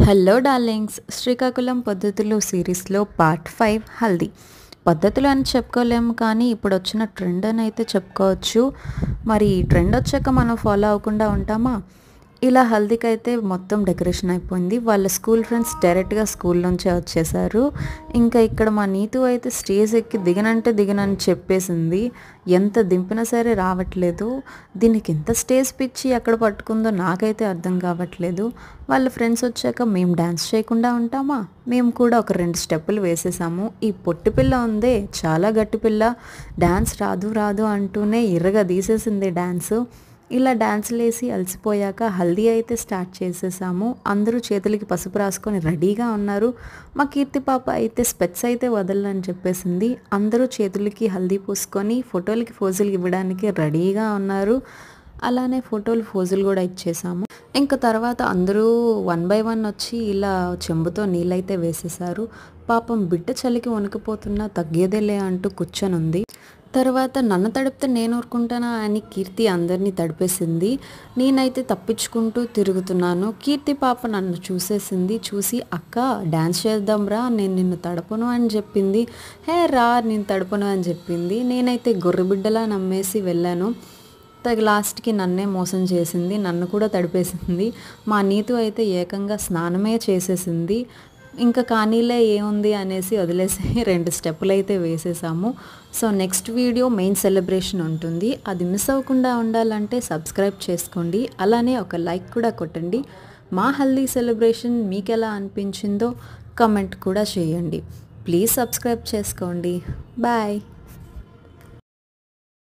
Hello darlings, Srikakulam పద్ధతులు సిరీస్లో part 5 haldi. పద్ధతులు అని చెప్పుకోలేము, కానీ ఇప్పుడు వచ్చిన ట్రెండ్ అని అయితే చెప్పుకోవచ్చు. మరి ఈ ట్రెండ్ వచ్చాక మనం ఫాలో అవ్వకుండా ఉంటామా? ఇలా హల్దీకి అయితే మొత్తం డెకరేషన్ అయిపోయింది. వాళ్ళ స్కూల్ ఫ్రెండ్స్ డైరెక్ట్గా స్కూల్ నుంచే వచ్చేసారు. ఇంకా ఇక్కడ మా నీతు అయితే స్టేజ్ ఎక్కి దిగనంటే దిగనని చెప్పేసింది. ఎంత దింపినా సరే రావట్లేదు. దీనికి ఎంత స్టేజ్ పిచ్చి ఎక్కడ పట్టుకుందో నాకైతే అర్థం కావట్లేదు. వాళ్ళ ఫ్రెండ్స్ వచ్చాక మేము డ్యాన్స్ చేయకుండా ఉంటామా? మేము కూడా ఒక 2 స్టెప్పులు వేసేసాము. ఈ పొట్టి పిల్ల ఉందే, చాలా గట్టి పిల్ల, డ్యాన్స్ రాదు రాదు అంటూనే ఇరగా తీసేసింది డ్యాన్సు. ఇలా డ్యాన్సులు వేసి అలసిపోయాక హల్దీ అయితే స్టార్ట్ చేసేసాము. అందరూ చేతులకి పసుపు రాసుకొని రెడీగా ఉన్నారు. మా కీర్తి పాప అయితే స్పెట్స్ అయితే వదలని చెప్పేసింది. అందరూ చేతులకి హల్దీ పూసుకొని ఫోటోలకి ఫోజులు ఇవ్వడానికి రెడీగా ఉన్నారు. అలానే ఫోటోలు ఫోజులు కూడా ఇచ్చేసాము. ఇంకా తర్వాత అందరూ 1 by 1 వచ్చి ఇలా చెంబుతో నీళ్ళైతే వేసేసారు. పాపం బిడ్డ చలికి వణికిపోతున్నా తగ్గేదేలే అంటూ కూర్చొని ఉంది. తర్వాత నన్ను తడిపితే నేను ఊరుకుంటానా అని కీర్తి అందరినీ తడిపేసింది. నేనైతే తప్పించుకుంటూ తిరుగుతున్నాను. కీర్తి పాప నన్ను చూసేసింది. చూసి అక్క డ్యాన్స్ చేద్దాం రా, నేను నిన్ను తడపను అని చెప్పింది. హే రా, నేను తడపను అని చెప్పింది. నేనైతే గొర్రెబిడ్డలా నమ్మేసి వెళ్ళాను. లాస్ట్కి నన్నే మోసం చేసింది, నన్ను కూడా తడిపేసింది. మా నీతు అయితే ఏకంగా స్నానమే చేసేసింది. ఇంకా కానీలే ఏముంది అనేసి వదిలేసి 2 స్టెప్పులు అయితే వేసేసాము. So next video main celebration ఉంటుంది. అది మిస్ అవ్వకుండా ఉండాలంటే సబ్స్క్రైబ్ చేసుకోండి. అలానే ఒక లైక్ కూడా కొట్టండి. మా హల్దీ సెలబ్రేషన్ మీకు ఎలా అనిపించిందో కమెంట్ కూడా చేయండి. ప్లీజ్ సబ్స్క్రైబ్ చేసుకోండి. బాయ్.